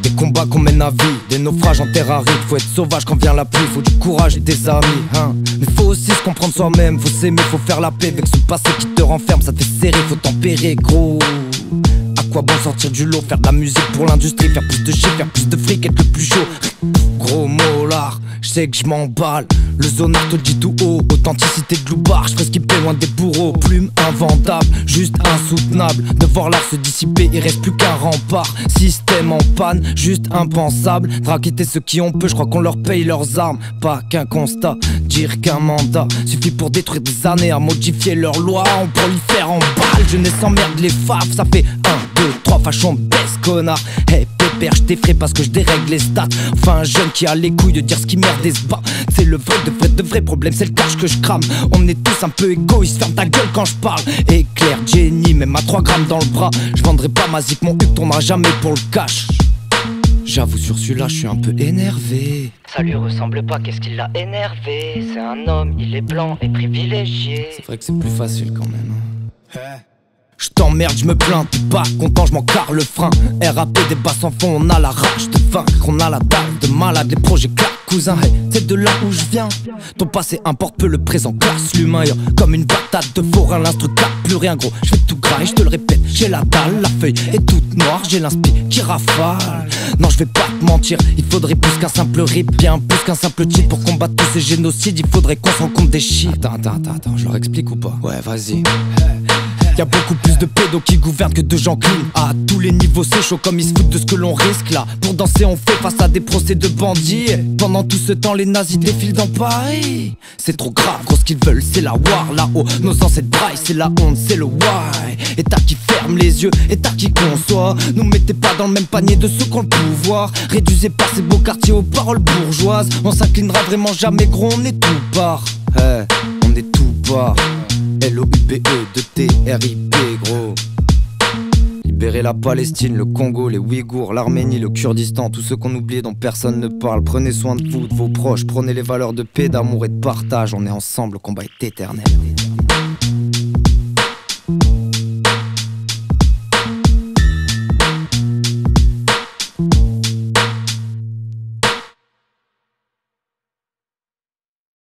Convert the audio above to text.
Des combats qu'on mène à vie, des naufrages en terre aride. Faut être sauvage quand vient la pluie, faut du courage et des amis, hein. Mais faut aussi se comprendre soi-même, faut s'aimer, faut faire la paix avec ce passé qui te renferme. Ça te fait serrer, faut tempérer, gros. À quoi bon sortir du lot, faire de la musique pour l'industrie, faire plus de chiffres, faire plus de fric, être le plus chaud. Gros mollard, je sais que je m'emballe. Le zonard te dit tout haut, authenticité de loubar. Je ferai ce qui paie loin des bourreaux, plume inventable, juste insoutenable. De voir l'art se dissiper, il reste plus qu'un rempart. Système en panne, juste impensable. Faudra quitter ceux qui ont peu, je crois qu'on leur paye leurs armes. Pas qu'un constat, dire qu'un mandat suffit pour détruire des années, à modifier leurs lois. On prolifère en balle, jeunesse emmerde les faves. Ça fait 1, 2, 3, fachon baisse connard. Hey pépère, je t'effraie parce que je dérègle les stats. Enfin un jeune qui a les couilles de dire ce qui merde et se bat. C'est le vrai de vrai problème, c'est le cash que je crame. On est tous un peu égoïstes, ferme ta gueule quand je parle. Éclair, Jenny, même à 3 grammes dans le bras. Je vendrai pas ma zik, mon huc tournera jamais pour le cash. J'avoue sur celui-là je suis un peu énervé. Ça lui ressemble pas, qu'est-ce qui l'a énervé? C'est un homme, il est blanc et privilégié. C'est vrai que c'est plus facile quand même, hein. Je t'emmerde, je me plains, t'es pas content, je m'en carre le frein. RAP, des basses en fond, on a la rage de vaincre. On a la dalle de malade, les projets claquent, cousin. Hey, c'est de là où je viens. Ton passé importe peu, le présent classe l'humain. Comme une patate de forain, l'instru cap, plus rien gros. Je fais tout gras et je te le répète, j'ai la dalle, la feuille est toute noire. J'ai l'inspi qui rafale. Non, je vais pas te mentir, il faudrait plus qu'un simple rip, bien plus qu'un simple cheat. Pour combattre tous ces génocides, il faudrait qu'on se rende compte des chiffres. Attends, je leur explique ou pas? Ouais, vas-y. Y'a beaucoup plus de pédos qui gouvernent que de gens clean. À tous les niveaux c'est chaud comme ils se foutent de ce que l'on risque là. Pour danser on fait face à des procès de bandits. Pendant tout ce temps les nazis défilent dans Paris. C'est trop grave, gros ce qu'ils veulent c'est la war. Là-haut nos ancêtres braillent, c'est la honte, c'est le why. État qui ferme les yeux, État qui conçoit. Nous mettez pas dans le même panier de ceux qui ont le pouvoir. Réduisez pas ces beaux quartiers aux paroles bourgeoises. On s'inclinera vraiment jamais gros, on est tout part. On est tout part. L-O-U-B-E de T-R-I-P gros. Libérer la Palestine, le Congo, les Ouïghours, l'Arménie, le Kurdistan. Tous ceux qu'on oublie dont personne ne parle. Prenez soin de vous, de vos proches. Prenez les valeurs de paix, d'amour et de partage. On est ensemble, le combat est éternel.